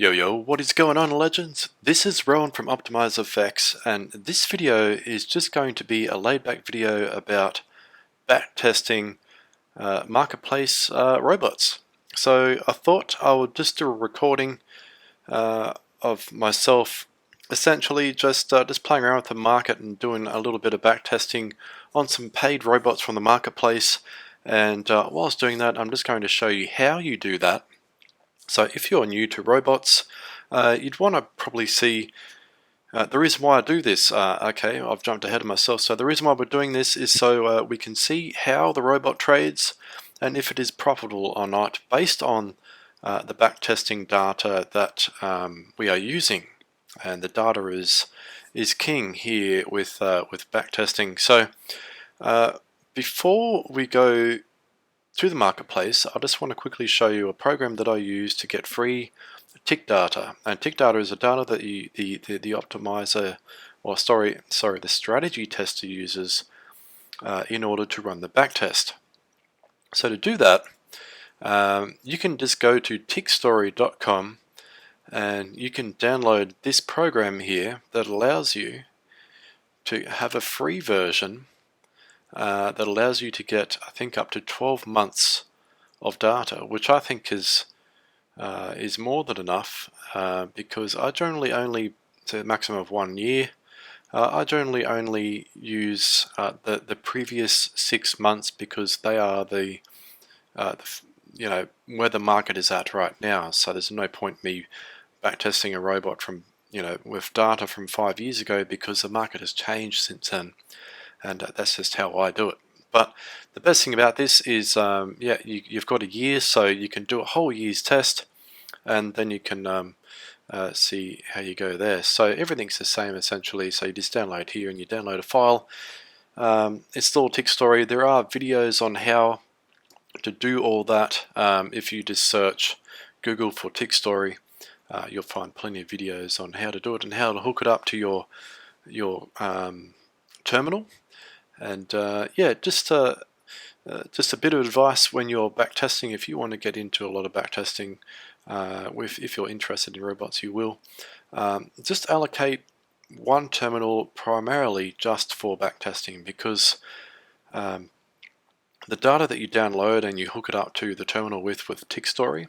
Yo yo, what is going on, legends? This is Rowan from OptimizeFX, and this video is just going to be a laid-back video about backtesting marketplace robots. So I thought I would just do a recording of myself, essentially just playing around with the market and doing a little bit of backtesting on some paid robots from the marketplace. And whilst doing that, I'm just going to show you how you do that. So if you're new to robots, you'd want to probably see the reason why I do this. Okay, I've jumped ahead of myself. So the reason why we're doing this is so we can see how the robot trades and if it is profitable or not based on the backtesting data that we are using. And the data is king here with backtesting. So before we go to the marketplace, I just want to quickly show you a program that I use to get free tick data. And tick data is a data that the optimizer, or the strategy tester uses in order to run the backtest. So to do that, you can just go to tickstory.com and you can download this program here that allows you to have a free version that allows you to get, I think, up to 12 months of data, which I think is more than enough because I generally only, to a maximum of 1 year, I generally only use the previous 6 months because they are the you know, where the market is at right now. So there's no point me backtesting a robot from, you know, with data from 5 years ago because the market has changed since then. And that's just how I do it. But the best thing about this is, yeah, you've got a year, so you can do a whole year's test, and then you can see how you go there. So everything's the same essentially. So you just download here, and you download a file. It's still a tick story. There are videos on how to do all that. If you just search Google for tick story, you'll find plenty of videos on how to do it and how to hook it up to your terminal. And yeah, just a bit of advice when you're backtesting. If you want to get into a lot of backtesting, if you're interested in robots, you will. Just allocate one terminal primarily just for backtesting, because the data that you download and you hook it up to the terminal with TickStory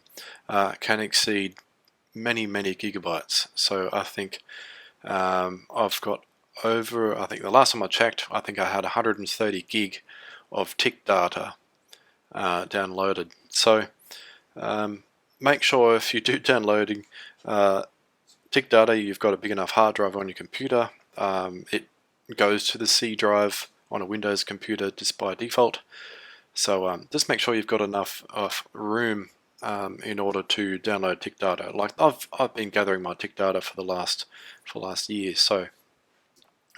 can exceed many gigabytes. So I think I've got over, I think the last time I checked, I think I had 130 gig of tick data downloaded. So make sure if you do downloading tick data, you've got a big enough hard drive on your computer. It goes to the C drive on a Windows computer just by default. So just make sure you've got enough room in order to download tick data. Like I've been gathering my tick data for the last year, so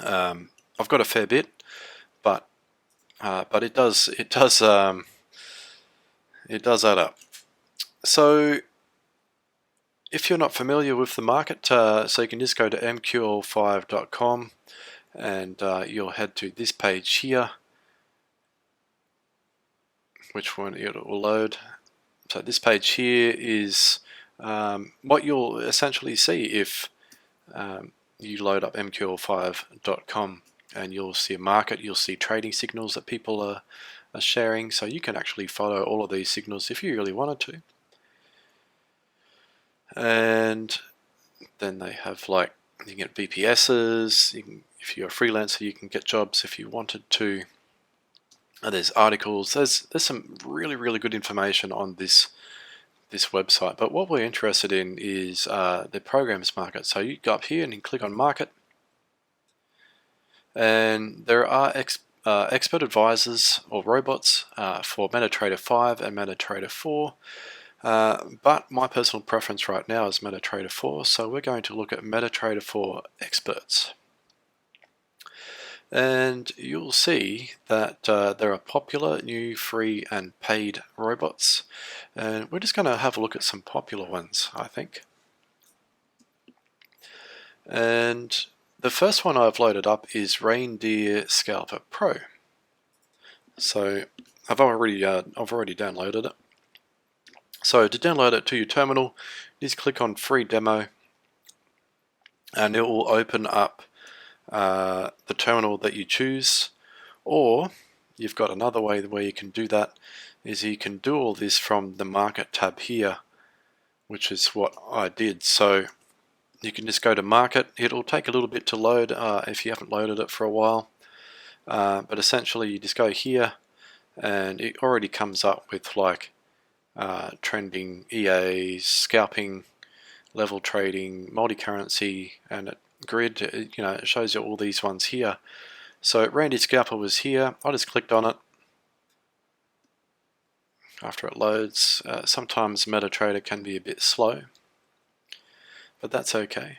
I've got a fair bit, but it does add up. So if you're not familiar with the market, so you can just go to mql5.com and you'll head to this page here, which one it will load. So this page here is what you'll essentially see if you load up mql5.com, and you'll see a market, you'll see trading signals that people are sharing, so you can actually follow all of these signals if you really wanted to. And then they have, like, you can get VPSs, if you're a freelancer you can get jobs if you wanted to. There's articles, there's some really good information on this website, but what we're interested in is the programs market. So you go up here and you click on market, and there are expert advisors or robots for MetaTrader 5 and MetaTrader 4, but my personal preference right now is MetaTrader 4, so we're going to look at MetaTrader 4 experts. And you'll see that there are popular, new, free and paid robots, and we're just going to have a look at some popular ones, I think. And the first one I've loaded up is Reindeer Scalper Pro. So I've already downloaded it. So to download it to your terminal, just click on free demo, and it will open up the terminal that you choose. Or you've got another way where you can do that, is you can do all this from the market tab here, which is what I did. So you can just go to market. It'll take a little bit to load if you haven't loaded it for a while, but essentially you just go here and it already comes up with like trending, EAs, scalping, level trading, multi-currency, and grid. It shows you all these ones here. So Reindeer Scalper was here. I just clicked on it. After it loads, sometimes MetaTrader can be a bit slow, but that's okay.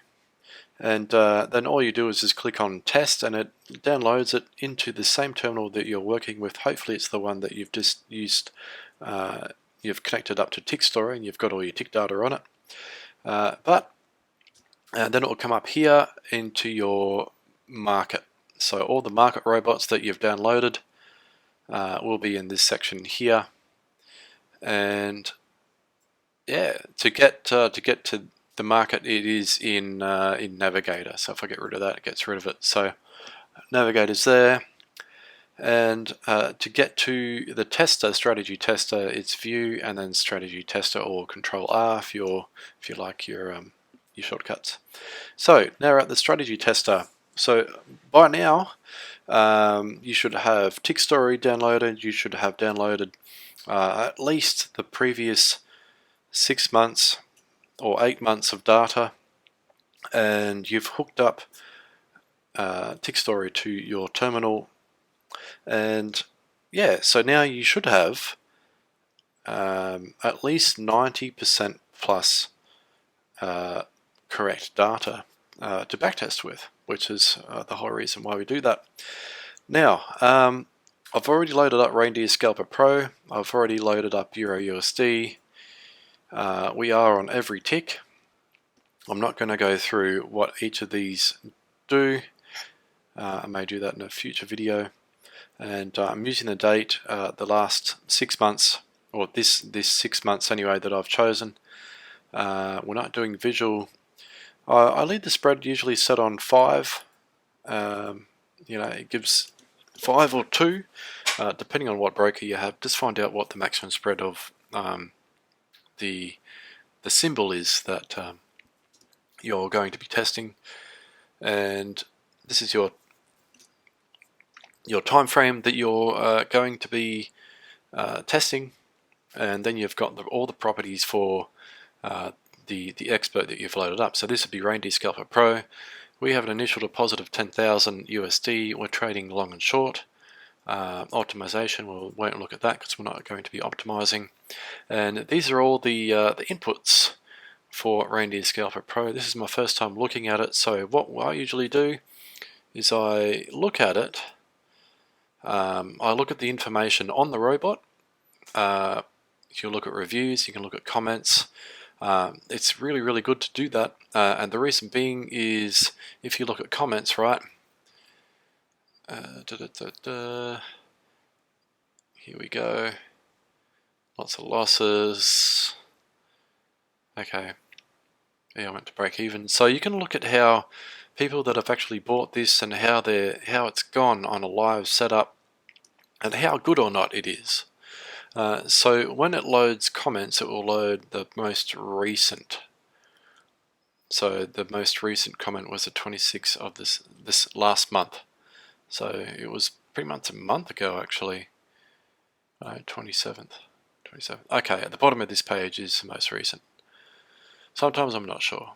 And then all you do is just click on test, and it downloads it into the same terminal that you're working with. Hopefully it's the one that you've just used. You've connected up to Tick Story and you've got all your tick data on it. Then it will come up here into your market. So all the market robots that you've downloaded will be in this section here. And yeah, to get to the market, it is in Navigator. So if I get rid of that, it gets rid of it. So Navigator's there. And to get to the tester, strategy tester, it's view and then strategy tester, or Control R if you like your shortcuts. So now we're at the strategy tester. So by now you should have Tick Story downloaded. You should have downloaded at least the previous 6 months or 8 months of data, and you've hooked up Tick Story to your terminal. And yeah, so now you should have at least 90% plus correct data to backtest with, which is the whole reason why we do that. Now, I've already loaded up Reindeer Scalper Pro. I've already loaded up Euro USD. We are on every tick. I'm not going to go through what each of these do. I may do that in a future video. And I'm using the date, the last 6 months, or this 6 months anyway that I've chosen. We're not doing visual. I leave the spread usually set on 5. It gives 5 or 2, depending on what broker you have. Just find out what the maximum spread of the symbol is that you're going to be testing, and this is your time frame that you're going to be testing, and then you've got all the properties for the expert that you've loaded up. So this would be Reindeer Scalper Pro. We have an initial deposit of 10,000 USD. We're trading long and short. Optimization, we won't look at that because we're not going to be optimizing. And these are all the inputs for Reindeer Scalper Pro. This is my first time looking at it, so what I usually do is I look at it. I look at the information on the robot. You can look at reviews, you can look at comments. It's really, really good to do that. And the reason being is if you look at comments, right? Here we go. Lots of losses. Okay. Yeah, I went to break even. So you can look at how people that have actually bought this and how it's gone on a live setup and how good or not it is. So when it loads comments, it will load the most recent. So the most recent comment was the 26th of this last month. So it was pretty much a month ago actually. 27th. Okay, at the bottom of this page is the most recent. Sometimes I'm not sure.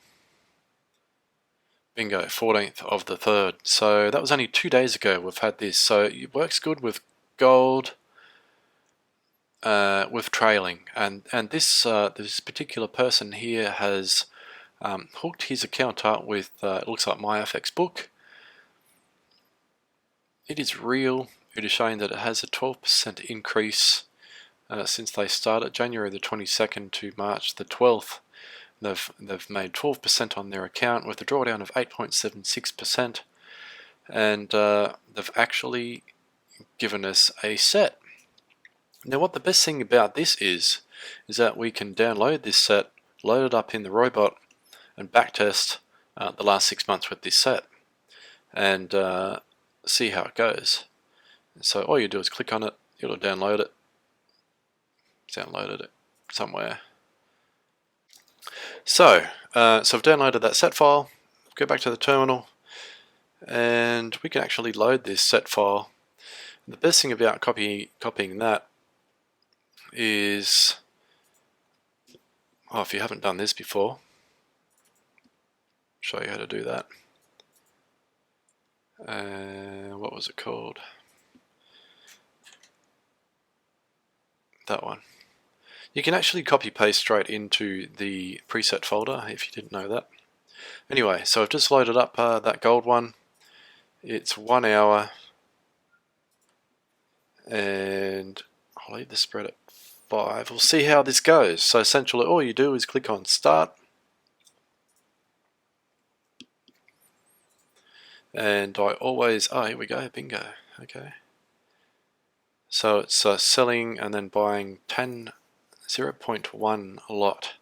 Bingo, 14th of the 3rd. So that was only 2 days ago we've had this. So it works good with gold, with trailing. And this particular person here has hooked his account up with, it looks like MyFX Book. It is real. It is showing that it has a 12% increase since they started, January the 22nd to March the 12th. They've made 12% on their account with a drawdown of 8.76%, and they've actually given us a set. Now what the best thing about this is that we can download this set, load it up in the robot, and backtest the last 6 months with this set, and see how it goes. So all you do is click on it, it'll download it. It's downloaded it somewhere. So I've downloaded that set file, go back to the terminal, and we can actually load this set file. The best thing about copying that is, if you haven't done this before, show you how to do that. What was it called? That one. You can actually copy paste straight into the preset folder if you didn't know that. Anyway, so I've just loaded up that gold one. It's 1 hour, and I'll leave the spread at 5. We'll see how this goes. So essentially all you do is click on start, and I always, here we go, bingo, okay. So it's selling and then buying 0.1 lot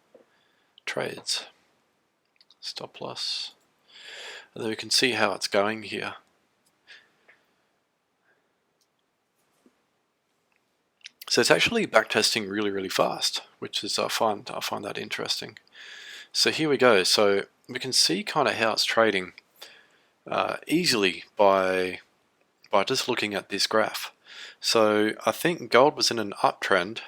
trades, stop loss, and then we can see how it's going here. So it's actually backtesting really fast, which is I find that interesting. So here we go. So we can see kind of how it's trading easily by just looking at this graph. So I think gold was in an uptrend.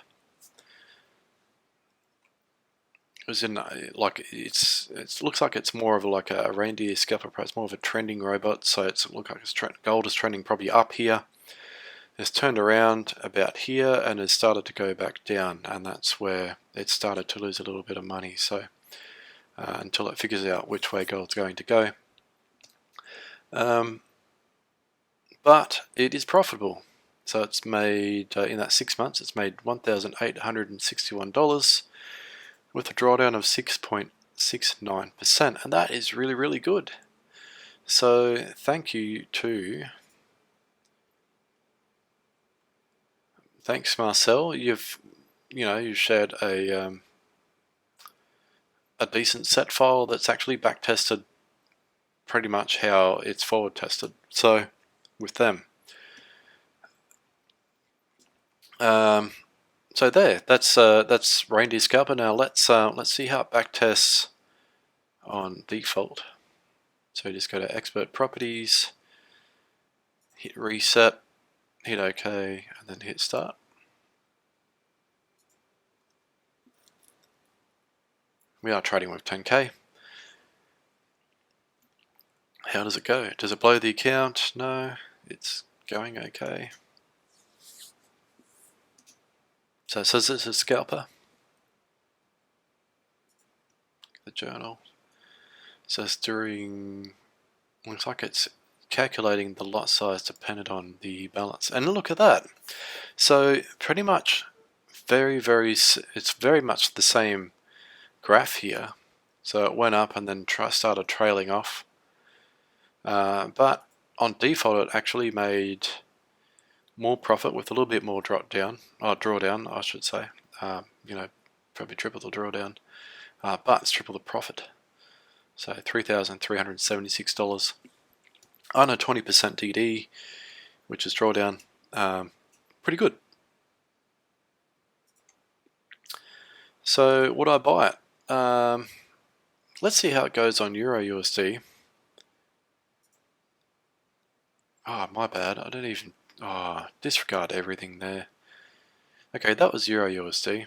It was in like it looks like it's more of like a Reindeer Scalper price, more of a trending robot. So it looks like gold is trending probably up here. It's turned around about here and has started to go back down, and that's where it started to lose a little bit of money. So until it figures out which way gold's going to go, but it is profitable. So it's made in that 6 months, it's made $1,861 with a drawdown of 6.69%, and that is really good. So thank you to. Thanks, Marcel. You've shared a decent set file that's actually back tested pretty much how it's forward tested. So with them, so that's Reindeer Scalper. Now let's see how it back tests on default. So just go to Expert Properties, hit Reset, hit OK, and then hit Start. We are trading with 10k. How does it go? Does it blow the account? No, it's going okay. So it says it's a scalper. The journal. So it's looks like it's calculating the lot size dependent on the balance. And look at that. So pretty much it's very much the same graph here. So it went up and then started trailing off. But on default it actually made more profit with a little bit more drawdown, I should say. Probably triple the drawdown, but it's triple the profit. So $3,376 on a 20% DD, which is drawdown. Pretty good. So would I buy it? Let's see how it goes on Euro USD. My bad. I don't even. Disregard everything there. Okay, that was Euro USD.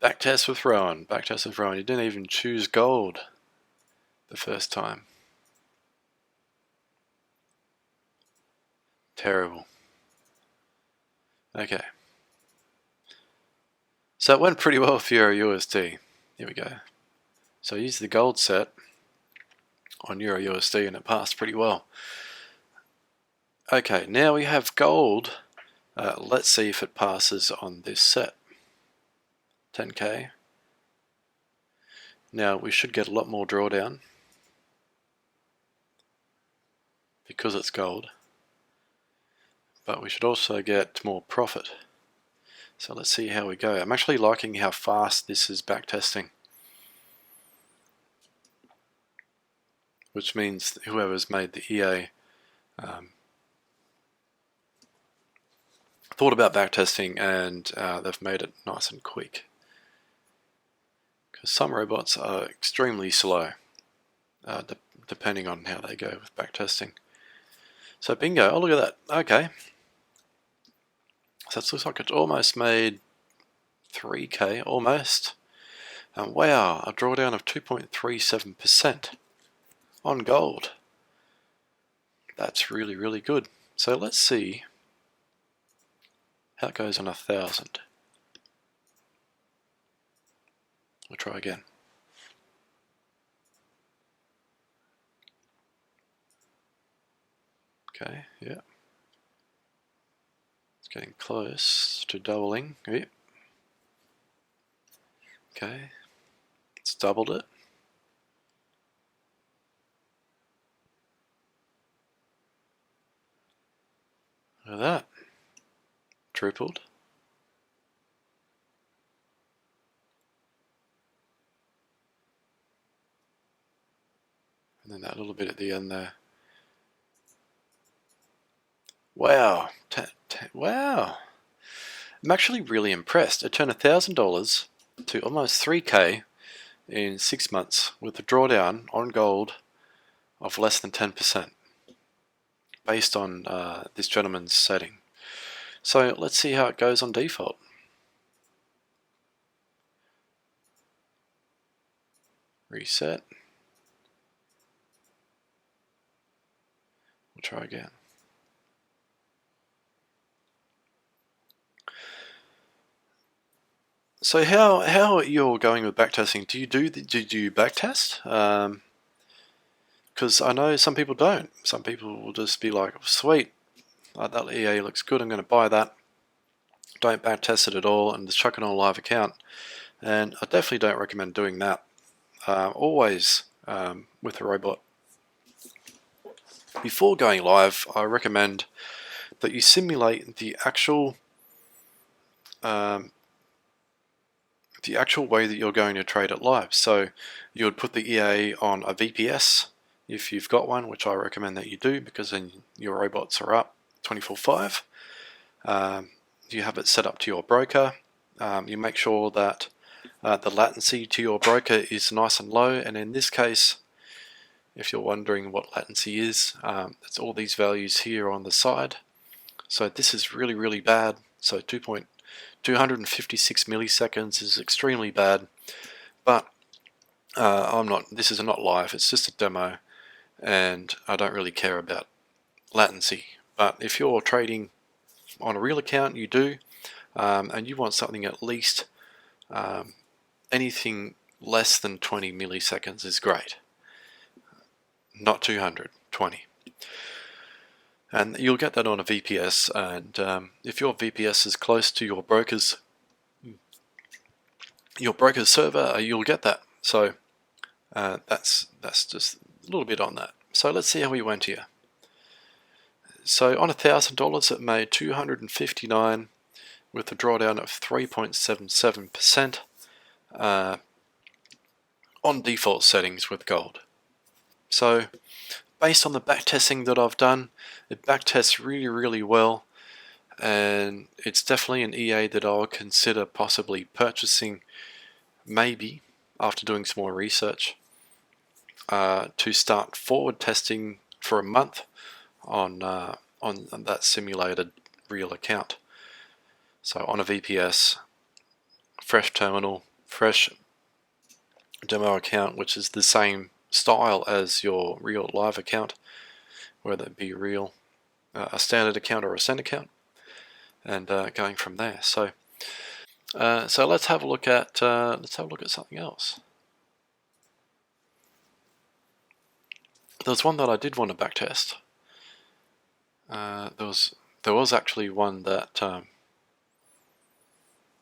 Backtest with Rowan. Backtest with Rowan. You didn't even choose gold the first time. Terrible. Okay. So it went pretty well for Euro USD. Here we go. So I used the gold set on Euro USD and it passed pretty well. Okay, now we have gold. Let's see if it passes on this set. 10k. Now we should get a lot more drawdown because it's gold. but we should also get more profit. So let's see how we go. I'm actually liking how fast this is backtesting, which means whoever's made the EA thought about backtesting, and they've made it nice and quick. Because some robots are extremely slow, depending on how they go with backtesting. So bingo, oh look at that, okay. So it looks like it's almost made 3K, almost. And wow, a drawdown of 2.37% on gold. That's really, really good. So let's see how it goes on 1,000. We'll try again. Okay, yeah. It's getting close to doubling. Yep. Okay, it's doubled it. Look at that. Tripled. And then that little bit at the end there. Wow. Wow. I'm actually really impressed. It turned $1,000 to almost 3K in 6 months with a drawdown on gold of less than 10% based on this gentleman's setting. So let's see how it goes on default. Reset. We'll try again. So how you're going with backtesting? Do you backtest? Because I know some people don't. Some people will just be like, sweet, that EA looks good, I'm going to buy that. Don't backtest it at all and just chuck it on a live account. And I definitely don't recommend doing that. Always with a robot. Before going live, I recommend that you simulate the actual way that you're going to trade it live. So you would put the EA on a VPS if you've got one, which I recommend that you do, because then your robots are up 24/5. You have it set up to your broker. You make sure that the latency to your broker is nice and low, and in this case, if you're wondering what latency is, it's all these values here on the side. So this is really, really bad. So 256 milliseconds is extremely bad, but this is not live, it's just a demo, and I don't really care about latency. But if you're trading on a real account, you do, and you want something at least anything less than 20 milliseconds is great. Not 200, 20. And you'll get that on a VPS, and if your VPS is close to your broker's server, you'll get that. So that's just a little bit on that. So let's see how we went here. So on $1,000 it made 259 with a drawdown of 3.77% on default settings with gold. So based on the backtesting that I've done, it backtests really, really well, and it's definitely an EA that I'll consider possibly purchasing, maybe after doing some more research, to start forward testing for a month on that simulated real account. So on a VPS, fresh terminal, fresh demo account, which is the same style as your real live account, whether it be real, a standard account or a send account, and going from there. So let's have a look at something else. There's one that I did want to backtest. There was actually one that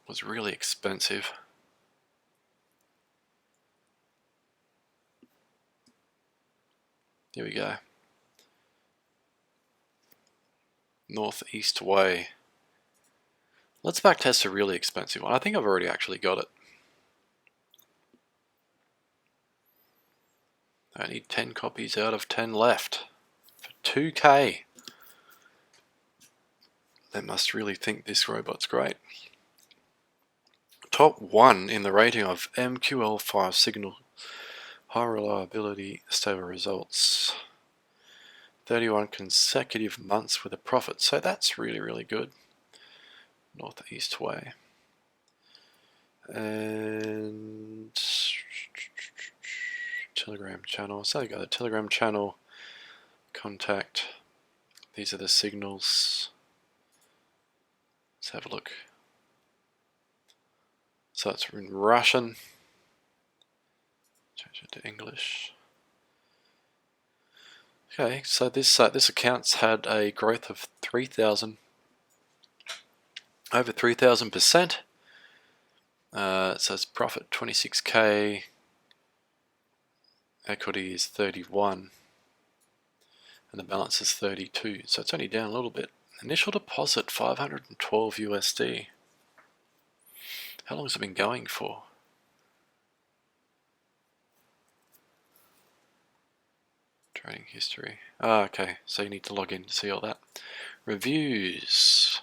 was really expensive. Here we go. northeast way. Let's backtest a really expensive one. I think I've already actually got it. I need 10 copies out of 10 left for 2K. They must really think this robot's great. Top 1 in the rating of MQL5 signal. High reliability, stable results. 31 consecutive months with a profit. So that's really, really good. Northeast way. And Telegram channel. So you got the Telegram channel. Contact. These are the signals. Let's have a look. So it's in Russian. Change it to English. Okay, so this account's had a growth of 3,000, over 3,000%. So it's profit 26K. Equity is 31, and the balance is 32. So it's only down a little bit. Initial deposit 512 USD. How long has it been going for? Trading history. Ah, okay, so you need to log in to see all that. Reviews.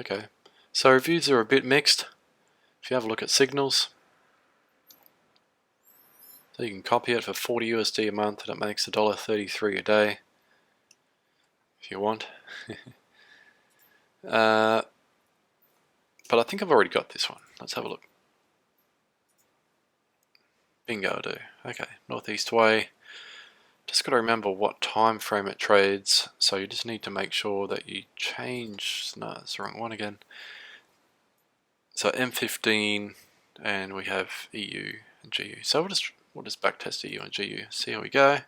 Okay, so reviews are a bit mixed. If you have a look at signals, so you can copy it for 40 USD a month and it makes $1.33 a day if you want. But I think I've already got this one. Let's have a look. Bingo do. Okay, Northeast Way. Just got to remember what time frame it trades, so you just need to make sure that you change. No, it's the wrong one again. So M15, and we have EU and GU. So we'll just backtest EU and GU. See how we go.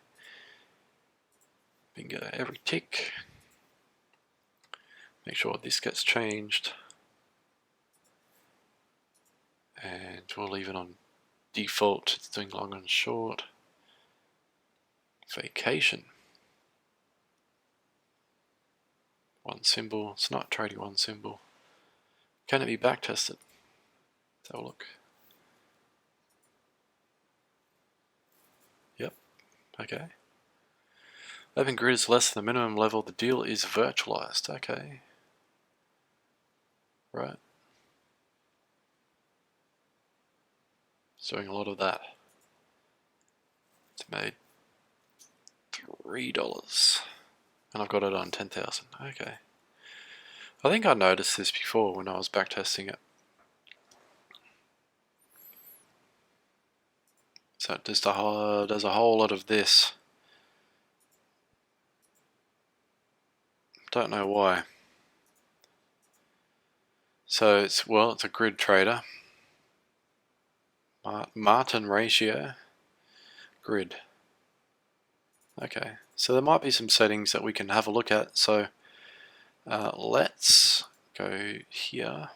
Bingo, every tick. Make sure this gets changed, and we'll leave it on default. It's doing long and short. Vacation. One symbol. It's not trading one symbol. Can it be backtested? Let's have a look. Yep. Okay. Open grid is less than the minimum level. The deal is virtualized. Okay. Right. It's doing a lot of that. It's made $3. And I've got it on 10,000. Okay. I think I noticed this before when I was backtesting it. So it just does a whole lot of this. Don't know why. So it's a grid trader. Martin ratio. Grid. Okay. So there might be some settings that we can have a look at. So let's go here.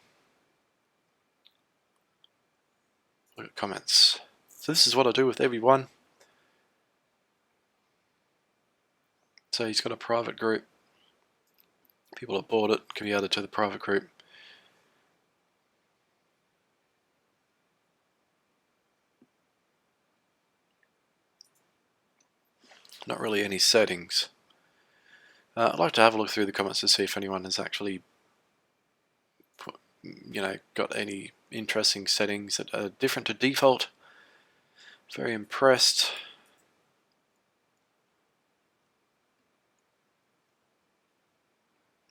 Look at comments. So this is what I do with everyone. So he's got a private group. People that bought it can be added to the private group. Not really any settings. I'd like to have a look through the comments to see if anyone has actually got any interesting settings that are different to default. Very impressed.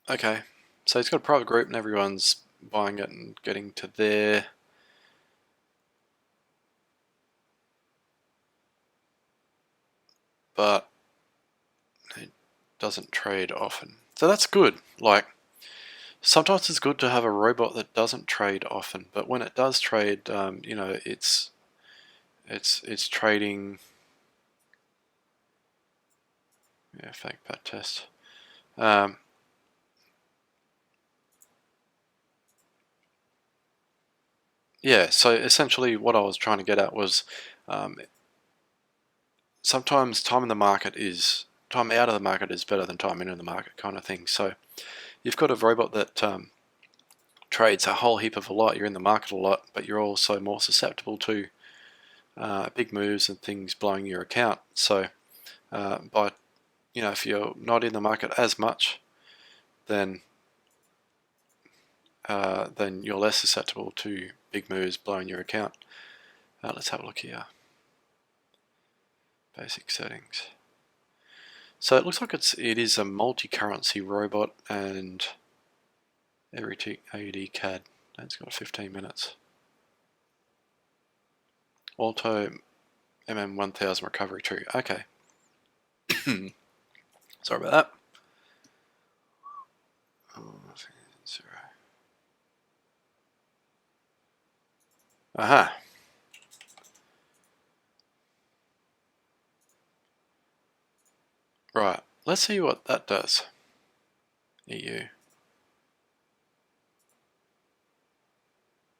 Okay, so he's got a private group and everyone's buying it and getting to there. But it doesn't trade often. So that's good. Like, sometimes it's good to have a robot that doesn't trade often, but when it does trade, it's trading. Yeah, fake backtest. yeah, so essentially what I was trying to get at was sometimes time out of the market is better than time in the market kind of thing. So you've got a robot that trades a whole heap of a lot, you're in the market a lot, but you're also more susceptible to big moves and things blowing your account. So if you're not in the market as much, then you're less susceptible to big moves blowing your account. Let's have a look here. Basic settings. So it looks like it is a multi-currency robot, and every AUD CAD. It's got 15 minutes. Auto MM1000 recovery true. Okay. Sorry about that. Aha. Right. Let's see what that does. EU.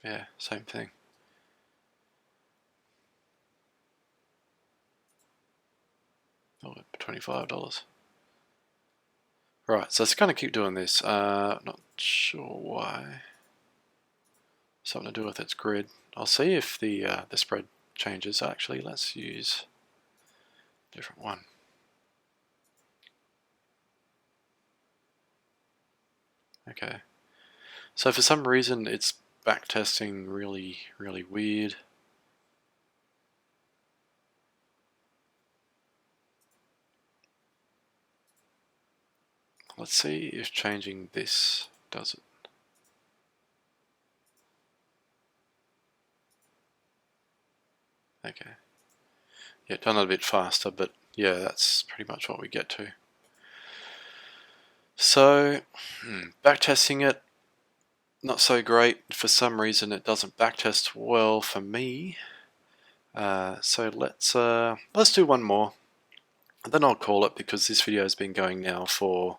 Yeah, same thing. Oh, $25. Right, so it's going to keep doing this. Not sure why. Something to do with its grid. I'll see if the spread changes. Actually, let's use a different one. Okay. So for some reason it's backtesting really, really weird. Let's see if changing this does it. Okay. Yeah, done it a bit faster, but yeah, that's pretty much what we get to. So, backtesting it, not so great. For some reason it doesn't backtest well for me. So let's do one more. And then I'll call it, because this video has been going now for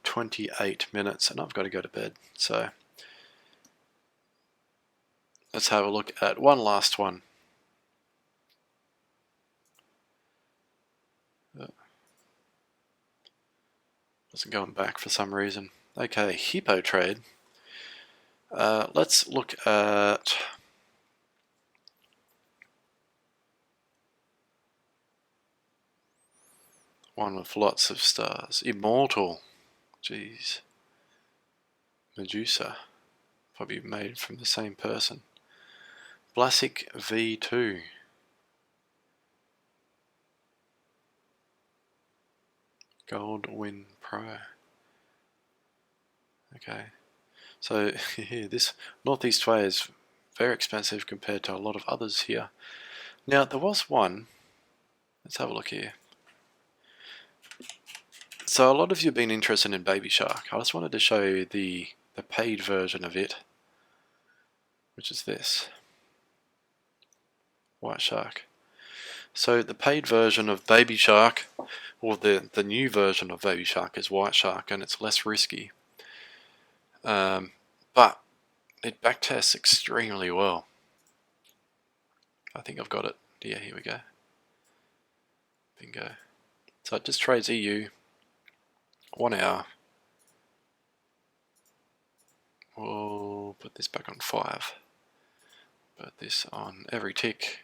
28 minutes and I've got to go to bed. So let's have a look at one last one. Wasn't going back for some reason. Okay, Hippo trade. Let's look at one with lots of stars. Immortal. Jeez. Medusa. Probably made from the same person. Blasic V2. Goldwyn Pro. Okay. So this Northeast Way is very expensive compared to a lot of others here. Now there was one. Let's have a look here. So a lot of you have been interested in Baby Shark. I just wanted to show you the paid version of it, which is this. Whiteshark. So the paid version of Baby Shark, or the new version of Baby Shark, is Whiteshark, and it's less risky. But it backtests extremely well. I think I've got it. Yeah, here we go. Bingo. So it just trades EU. 1 hour. We'll put this back on 5. Put this on every tick.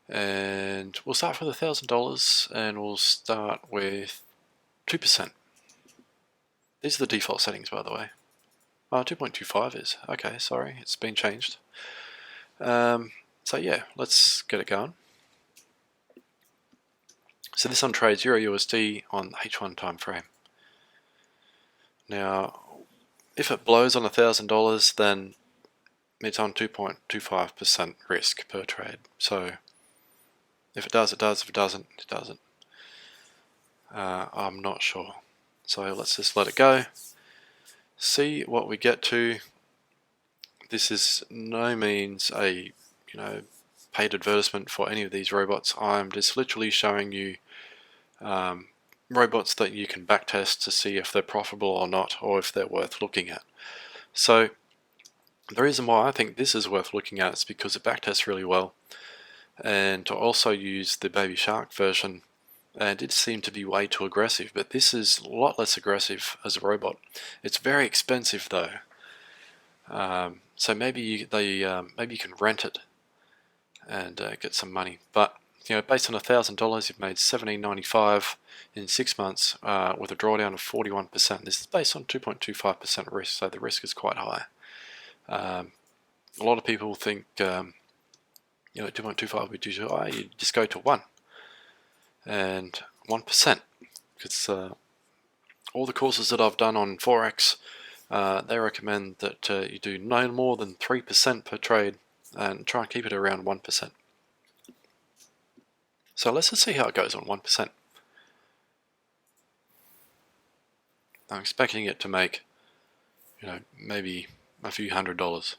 And we'll start with $1,000 and we'll start with 2%. These are the default settings, by the way. 2.25 is. Okay, sorry, it's been changed. So yeah, let's get it going. So this one trades EURUSD on H1 time frame. Now, if it blows on $1,000, then it's on 2.25% risk per trade. So if it does, it does. If it doesn't, it doesn't. I'm not sure. So let's just let it go. See what we get to. This is no means a paid advertisement for any of these robots. I'm just literally showing you robots that you can backtest to see if they're profitable or not, or if they're worth looking at. So The reason why I think this is worth looking at is because it backtests really well, and to also use the Baby Shark version, and it seemed to be way too aggressive, but this is a lot less aggressive as a robot. It's very expensive though, so maybe you can rent it and get some money. But based on $1,000, you've made $17.95 in 6 months with a drawdown of 41%. This is based on 2.25% risk, so the risk is quite high. A lot of people think 2.25 would be too high. You just go to 1 and 1%. Because all the courses that I've done on Forex, they recommend that you do no more than 3% per trade and try and keep it around 1%. So let's just see how it goes on 1%. I'm expecting it to make, maybe a few $100s.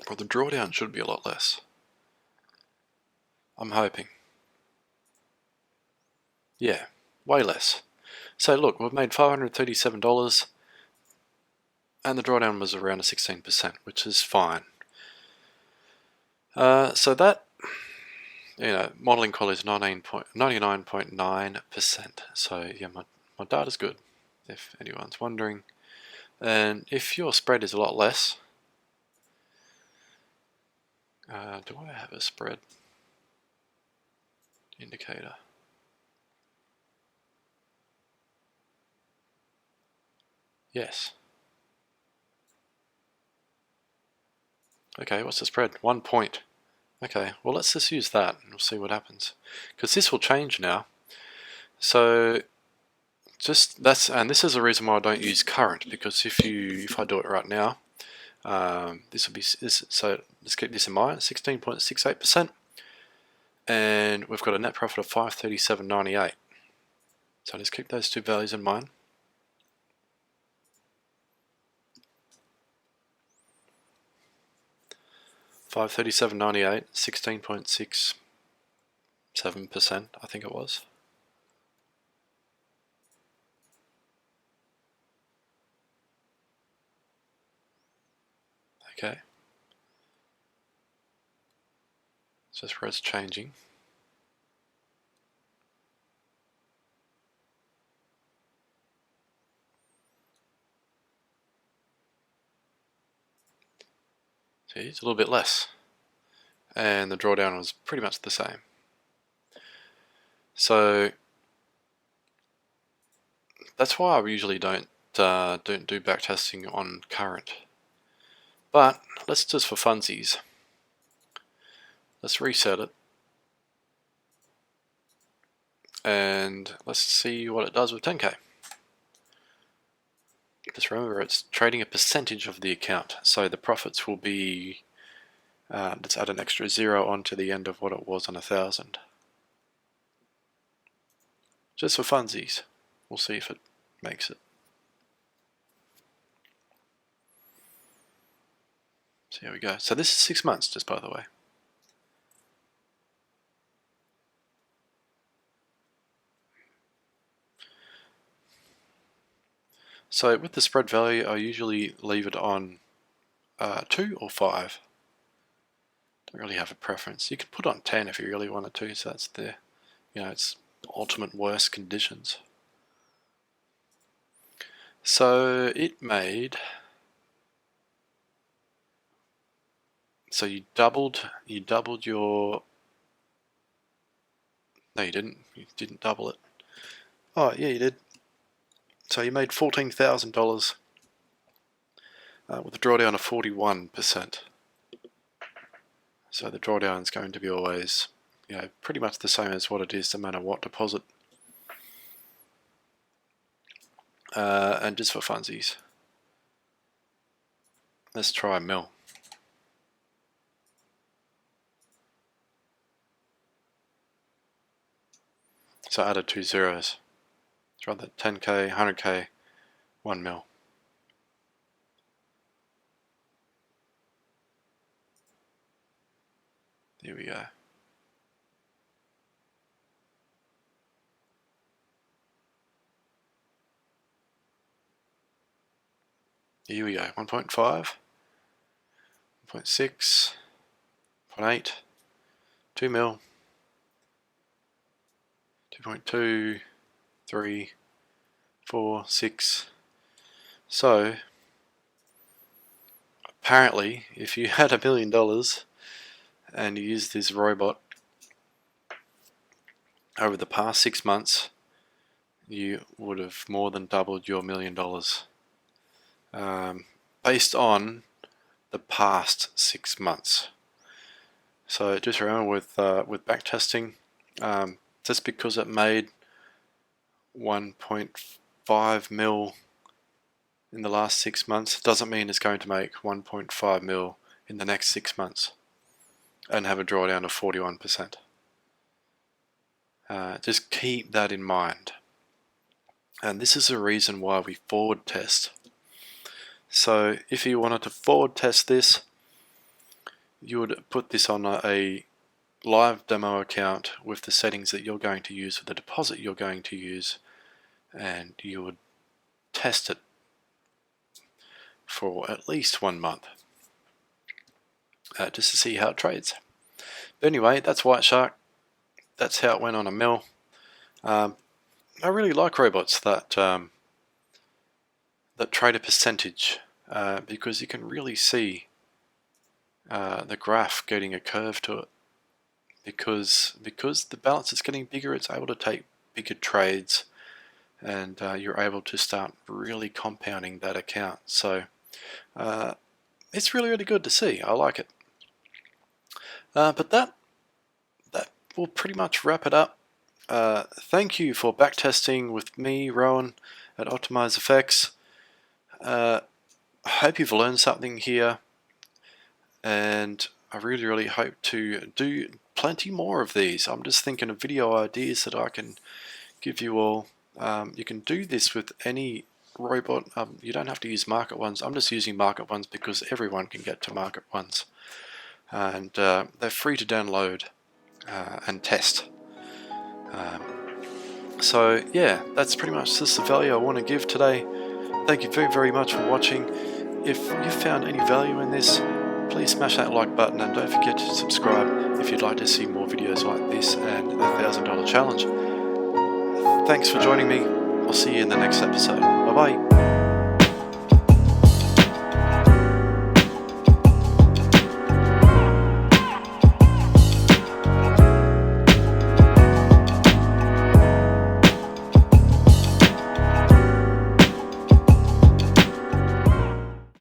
But the drawdown should be a lot less. I'm hoping. Yeah, way less. So look, we've made $537 and the drawdown was around a 16%, which is fine. So that, modeling quality is 99.9%. So yeah, my data's good, if anyone's wondering. And if your spread is a lot less, do I have a spread indicator? Yes. Okay, what's the spread? 1 point. Okay, well let's just use that and we'll see what happens. Because this will change now. So and this is the reason why I don't use current, because if I do it right now, this will be, so let's keep this in mind, 16.68%, and we've got a net profit of 537.98. So let's keep those two values in mind. $537.98, 16.67%, I think it was. Okay. So spread's changing. See, it's a little bit less. And the drawdown was pretty much the same. So that's why I usually don't do backtesting on current. But let's just, for funsies, let's reset it. And let's see what it does with 10K. Just remember, it's trading a percentage of the account, so the profits will be, let's add an extra 0 onto the end of what it was on 1,000. Just for funsies. We'll see if it makes it. So here we go. So this is 6 months, just by the way. So with the spread value, I usually leave it on 2 or 5. Don't really have a preference. You could put on 10 if you really wanted to, so that's the, it's ultimate worst conditions. So it made, so you doubled your, no you didn't double it. Oh yeah, you did. So you made $14,000 with a drawdown of 41%. So the drawdown is going to be always, pretty much the same as what it is no matter what deposit. And just for funsies, let's try a mil. So I added 2 zeros. Let's run that 10K, 100K, 1 mil. There we go. Here we go, 1.5, 1.6, 0.8, 2 mil, 2.2, 3, 4, 6. So apparently if you had $1 million and you used this robot over the past 6 months, you would have more than doubled your $1 million, based on the past 6 months. So just remember with backtesting, just because it made 1.5 mil in the last 6 months doesn't mean it's going to make 1.5 mil in the next 6 months and have a drawdown of 41%. Just keep that in mind. And this is the reason why we forward test. So if you wanted to forward test this, you would put this on a live demo account with the settings that you're going to use, with the deposit you're going to use, and you would test it for at least 1 month just to see how it trades. But anyway, that's Whiteshark. That's how it went on a mil. I really like robots that trade a percentage, because you can really see the graph getting a curve to it. Because the balance is getting bigger, it's able to take bigger trades, and you're able to start really compounding that account. So it's really good to see. I like it. But that will pretty much wrap it up. Thank you for backtesting with me, Rowan, at Optimize Effects. I hope you've learned something here, and I really hope to do plenty more of these. I'm just thinking of video ideas that I can give you all. You can do this with any robot. You don't have to use market ones. I'm just using market ones because everyone can get to market ones, and they're free to download and test. So yeah, that's pretty much just the value I want to give today. Thank you very much for watching. If you found any value in this, please smash that like button, and don't forget to subscribe if you'd like to see more videos like this and the $1,000 challenge. Thanks for joining me. I'll see you in the next episode. Bye bye.